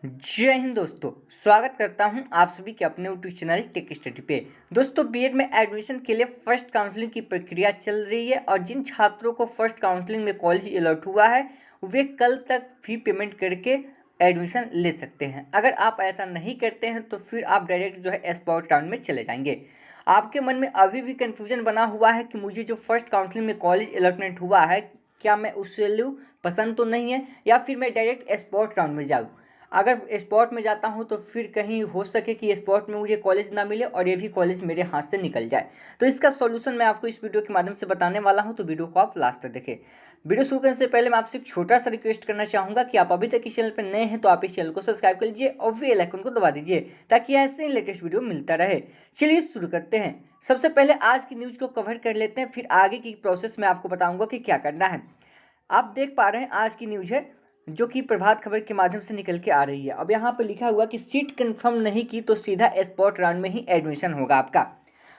जय हिंद दोस्तों। स्वागत करता हूं आप सभी के अपने यूट्यूब चैनल टेक स्टडी पे। दोस्तों, बीएड में एडमिशन के लिए फर्स्ट काउंसलिंग की प्रक्रिया चल रही है और जिन छात्रों को फर्स्ट काउंसलिंग में कॉलेज अलॉट हुआ है वे कल तक फी पेमेंट करके एडमिशन ले सकते हैं। अगर आप ऐसा नहीं करते हैं तो फिर आप डायरेक्ट स्पॉट राउंड में चले जाएंगे। आपके मन में अभी भी कन्फ्यूजन बना हुआ है कि मुझे जो फर्स्ट काउंसलिंग में कॉलेज अलॉटमेंट हुआ है क्या मैं उससे लूँ, पसंद तो नहीं है, या फिर मैं डायरेक्ट स्पॉट राउंड में जाऊँ। अगर स्पॉट में जाता हूँ तो फिर कहीं हो सके कि स्पॉट में मुझे कॉलेज ना मिले और ये भी कॉलेज मेरे हाथ से निकल जाए। तो इसका सॉल्यूशन मैं आपको इस वीडियो के माध्यम से बताने वाला हूँ, तो वीडियो को आप लास्ट तक देखें। वीडियो शुरू करने से पहले मैं आपसे एक छोटा सा रिक्वेस्ट करना चाहूँगा कि आप अभी तक इस चैनल पर नए हैं तो आप इस चैनल को सब्सक्राइब कर लीजिए और बेल आइकन को दबा दीजिए ताकि ऐसे ही लेटेस्ट वीडियो मिलता रहे। चलिए शुरू करते हैं। सबसे पहले आज की न्यूज़ को कवर कर लेते हैं, फिर आगे की प्रोसेस मैं आपको बताऊँगा कि क्या करना है। आप देख पा रहे हैं आज की न्यूज़ है जो कि प्रभात खबर के माध्यम से निकल के आ रही है। अब यहाँ पे लिखा हुआ कि सीट कंफर्म नहीं की तो सीधा स्पॉट राउंड में ही एडमिशन होगा आपका।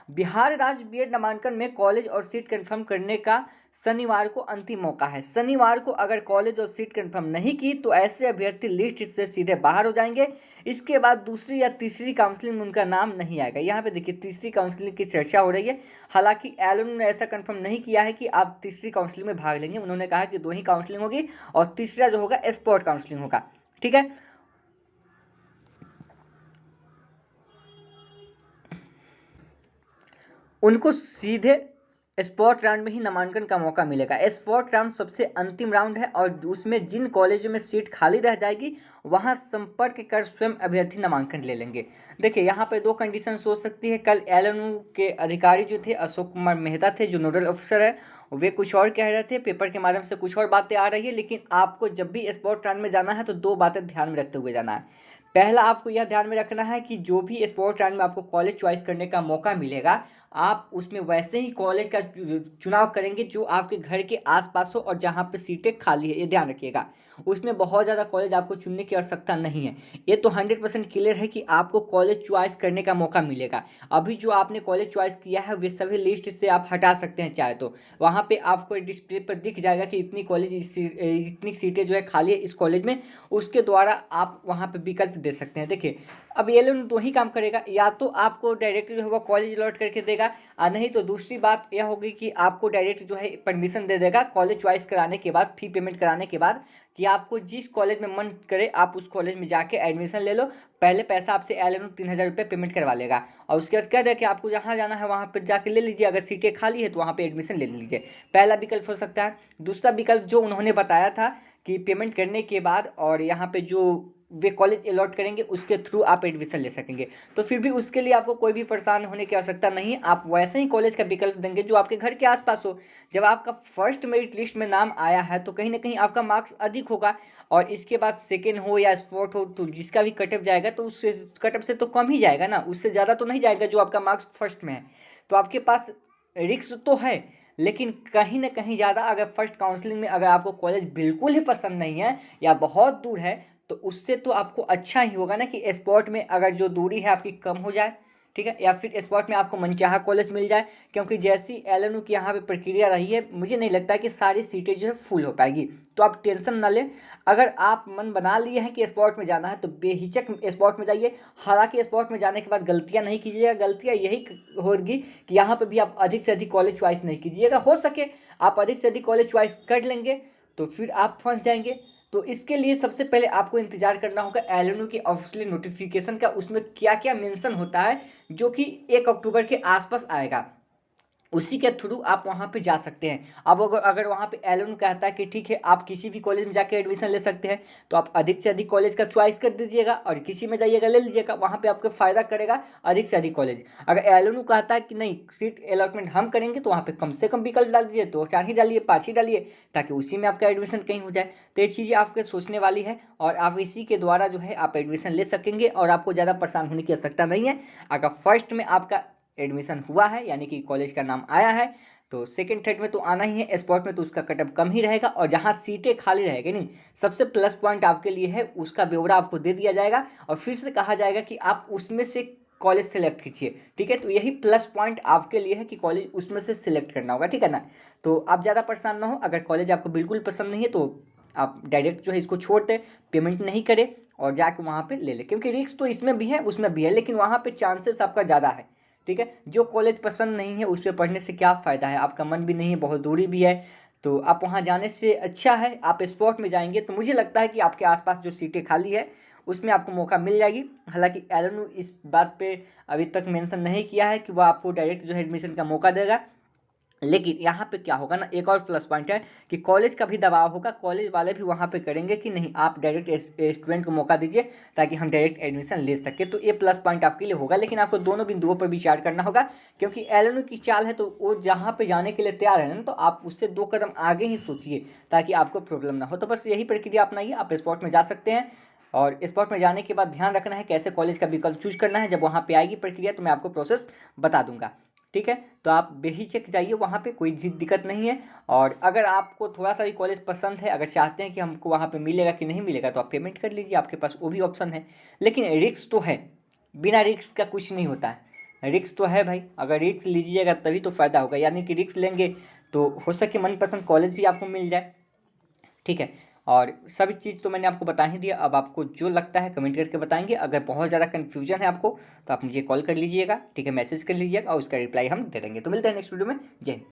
बिहार राज्य बीएड नामांकन में कॉलेज और सीट कंफर्म करने का शनिवार को अंतिम मौका है। शनिवार को अगर कॉलेज और सीट कंफर्म नहीं की तो ऐसे अभ्यर्थी लिस्ट से सीधे बाहर हो जाएंगे। इसके बाद दूसरी या तीसरी काउंसलिंग में उनका नाम नहीं आएगा। यहाँ पे देखिए तीसरी काउंसलिंग की चर्चा हो रही है। हालांकि एलन ने ऐसा कंफर्म नहीं किया है कि आप तीसरी काउंसलिंग में भाग लेंगे। उन्होंने कहा कि 2 ही काउंसलिंग होगी और तीसरा जो होगा स्पॉट काउंसलिंग होगा। ठीक है, उनको सीधे स्पॉट राउंड में ही नामांकन का मौका मिलेगा। स्पॉट राउंड सबसे अंतिम राउंड है और उसमें जिन कॉलेजों में सीट खाली रह जाएगी वहां संपर्क कर स्वयं अभ्यर्थी नामांकन ले लेंगे। देखिए यहाँ पे 2 कंडीशन हो सकती है। कल एलएनयू के अधिकारी जो थे, अशोक कुमार मेहता थे जो नोडल ऑफिसर है, वे कुछ और कह रहे थे, पेपर के माध्यम से कुछ और बातें आ रही है। लेकिन आपको जब भी स्पॉट राउंड में जाना है तो 2 बातें ध्यान में रखते हुए जाना है। पहला, आपको यह ध्यान में रखना है कि जो भी स्पॉट राउंड में आपको कॉलेज चॉइस करने का मौका मिलेगा आप उसमें वैसे ही कॉलेज का चुनाव करेंगे जो आपके घर के आसपास हो और जहाँ पे सीटें खाली है, ये ध्यान रखिएगा। उसमें बहुत ज़्यादा कॉलेज आपको चुनने की आवश्यकता नहीं है। ये तो 100% क्लियर है कि आपको कॉलेज चॉइस करने का मौका मिलेगा। अभी जो आपने कॉलेज चॉइस किया है वे सभी लिस्ट से आप हटा सकते हैं चाहे तो। वहाँ पे आपको डिस्प्ले पर दिख जाएगा कि इतनी कॉलेज इतनी सीटें जो है खाली है इस कॉलेज में। उसके द्वारा आप वहाँ पे विकल्प दे सकते हैं। देखिए अब ये लोग 2 ही काम करेगा, या तो आपको डायरेक्ट जो है वो कॉलेज अलॉट करके देगा, नहीं तो दूसरी बात यह होगी कि आपको डायरेक्ट जो है परमिशन दे देगा कॉलेज चॉइस कराने के बाद, फी पेमेंट कराने के बाद, कि आपको जिस कॉलेज में मन करे आप उस कॉलेज में जाके एडमिशन ले लो। पहले पैसा आपसे एलएनयू 3,000 रुपये पेमेंट करवा लेगा और उसके बाद कह दे कि आपको जहाँ जाना है वहाँ पर जाके ले लीजिए। अगर सीटें खाली है तो वहाँ पर एडमिशन ले लीजिए। पहला विकल्प हो सकता है। दूसरा विकल्प जो उन्होंने बताया था कि पेमेंट करने के बाद और यहाँ पे जो वे कॉलेज अलॉट करेंगे उसके थ्रू आप एडमिशन ले सकेंगे। तो फिर भी उसके लिए आपको कोई भी परेशान होने की आवश्यकता नहीं है। आप वैसे ही कॉलेज का विकल्प देंगे जो आपके घर के आसपास हो। जब आपका फर्स्ट मेरिट लिस्ट में नाम आया है तो कहीं ना कहीं आपका मार्क्स अधिक होगा और इसके बाद सेकेंड हो या स्पॉट हो तो जिसका भी कटअप जाएगा तो उससे कटअप से तो कम ही जाएगा ना, उससे ज़्यादा तो नहीं जाएगा जो आपका मार्क्स फर्स्ट में है। तो आपके पास रिस्क तो है, लेकिन कहीं ना कहीं ज़्यादा अगर फर्स्ट काउंसलिंग में अगर आपको कॉलेज बिल्कुल ही पसंद नहीं है या बहुत दूर है तो उससे तो आपको अच्छा ही होगा ना कि स्पॉट में अगर जो दूरी है आपकी कम हो जाए। ठीक है, या फिर स्पॉट में आपको मनचाहा कॉलेज मिल जाए। क्योंकि जैसी एलएनयू की यहाँ पे प्रक्रिया रही है मुझे नहीं लगता कि सारी सीटें जो है फुल हो पाएगी। तो आप टेंशन ना लें। अगर आप मन बना लिए हैं कि स्पॉट में जाना है तो बेहिचक स्पॉट में जाइए। हालांकि स्पॉट में जाने के बाद गलतियाँ नहीं कीजिएगा। गलतियाँ यही होगी कि यहाँ पर भी आप अधिक से अधिक कॉलेज चॉइस नहीं कीजिएगा। हो सके आप अधिक से अधिक कॉलेज चॉइस कर लेंगे तो फिर आप फंस जाएंगे। तो इसके लिए सबसे पहले आपको इंतजार करना होगा एलएनयू के ऑफिशियल नोटिफिकेशन का। उसमें क्या क्या मेंशन होता है जो कि 1 अक्टूबर के आसपास आएगा, उसी के थ्रू आप वहाँ पे जा सकते हैं। अब अगर वहाँ पे एलएनयू कहता है कि ठीक है आप किसी भी कॉलेज में जाके एडमिशन ले सकते हैं तो आप अधिक से अधिक कॉलेज का चॉइस कर दीजिएगा और किसी में जाइएगा ले लीजिएगा। वहाँ पे आपको फ़ायदा करेगा अधिक से अधिक कॉलेज। अगर एलएनयू कहता है कि नहीं सीट अलॉटमेंट हम करेंगे तो वहाँ पे कम से कम विकल्प डाल दीजिए, 2-4 ही डालिए, 5 ही डालिए, ताकि उसी में आपका एडमिशन कहीं हो जाए। तो ये चीज़ें आपके सोचने वाली है और आप इसी के द्वारा जो है आप एडमिशन ले सकेंगे और आपको ज़्यादा परेशान होने की आवश्यकता नहीं है। अगर फर्स्ट में आपका एडमिशन हुआ है यानी कि कॉलेज का नाम आया है तो सेकंड थर्ड में तो आना ही है। स्पॉट में तो उसका कटअप कम ही रहेगा और जहाँ सीटें खाली रहेगी नहीं, सबसे प्लस पॉइंट आपके लिए है उसका ब्यौरा आपको दे दिया जाएगा और फिर से कहा जाएगा कि आप उसमें से कॉलेज सेलेक्ट कीजिए। ठीक है, तो यही प्लस पॉइंट आपके लिए है कि कॉलेज उसमें से सिलेक्ट करना होगा। ठीक है ना, तो आप ज़्यादा परेशान ना हो। अगर कॉलेज आपको बिल्कुल पसंद नहीं है तो आप डायरेक्ट जो है इसको छोड़ दें, पेमेंट नहीं करें और जाके वहाँ पे ले ले, क्योंकि रिस्क तो इसमें भी है उसमें भी है, लेकिन वहाँ पे चांसेस आपका ज़्यादा है। ठीक है, जो कॉलेज पसंद नहीं है उस पर पढ़ने से क्या फ़ायदा है, आपका मन भी नहीं है, बहुत दूरी भी है, तो आप वहाँ जाने से अच्छा है आप स्पॉट में जाएंगे तो मुझे लगता है कि आपके आसपास जो सीटें खाली है उसमें आपको मौका मिल जाएगी। हालांकि एलन इस बात पे अभी तक मेंशन नहीं किया है कि वो आपको डायरेक्ट जो है एडमिशन का मौका देगा, लेकिन यहाँ पे क्या होगा ना, एक और प्लस पॉइंट है कि कॉलेज का भी दबाव होगा, कॉलेज वाले भी वहाँ पे करेंगे कि नहीं आप डायरेक्ट स्टूडेंट को मौका दीजिए ताकि हम डायरेक्ट एडमिशन ले सकें, तो ये प्लस पॉइंट आपके लिए होगा। लेकिन आपको दोनों बिंदुओं पर विचार करना होगा, क्योंकि एलएनयू की चाल है तो वो जहाँ पे जाने के लिए तैयार है ना, तो आप उससे 2 कदम आगे ही सोचिए ताकि आपको प्रॉब्लम ना हो। तो बस यही प्रक्रिया अपनाइए, आप स्पॉट में जा सकते हैं। और स्पॉट में जाने के बाद ध्यान रखना है कैसे कॉलेज का विकल्प चूज करना है, जब वहाँ पे आएगी प्रक्रिया तो मैं आपको प्रोसेस बता दूंगा। ठीक है, तो आप बेहिचक जाइए, वहाँ पे कोई दिक्कत नहीं है। और अगर आपको थोड़ा सा भी कॉलेज पसंद है, अगर चाहते हैं कि हमको वहाँ पे मिलेगा कि नहीं मिलेगा, तो आप पेमेंट कर लीजिए, आपके पास वो भी ऑप्शन है। लेकिन रिस्क तो है, बिना रिस्क का कुछ नहीं होता है, रिस्क तो है भाई, अगर रिस्क लीजिएगा तभी तो फ़ायदा होगा, यानी कि रिस्क लेंगे तो हो सके मनपसंद कॉलेज भी आपको मिल जाए। ठीक है, और सभी चीज़ तो मैंने आपको बता ही दिया, अब आपको जो लगता है कमेंट करके बताएंगे। अगर बहुत ज़्यादा कन्फ्यूजन है आपको तो आप मुझे कॉल कर लीजिएगा, ठीक है, मैसेज कर लीजिएगा और उसका रिप्लाई हम दे देंगे। तो मिलते हैं नेक्स्ट वीडियो में। जय हिंद।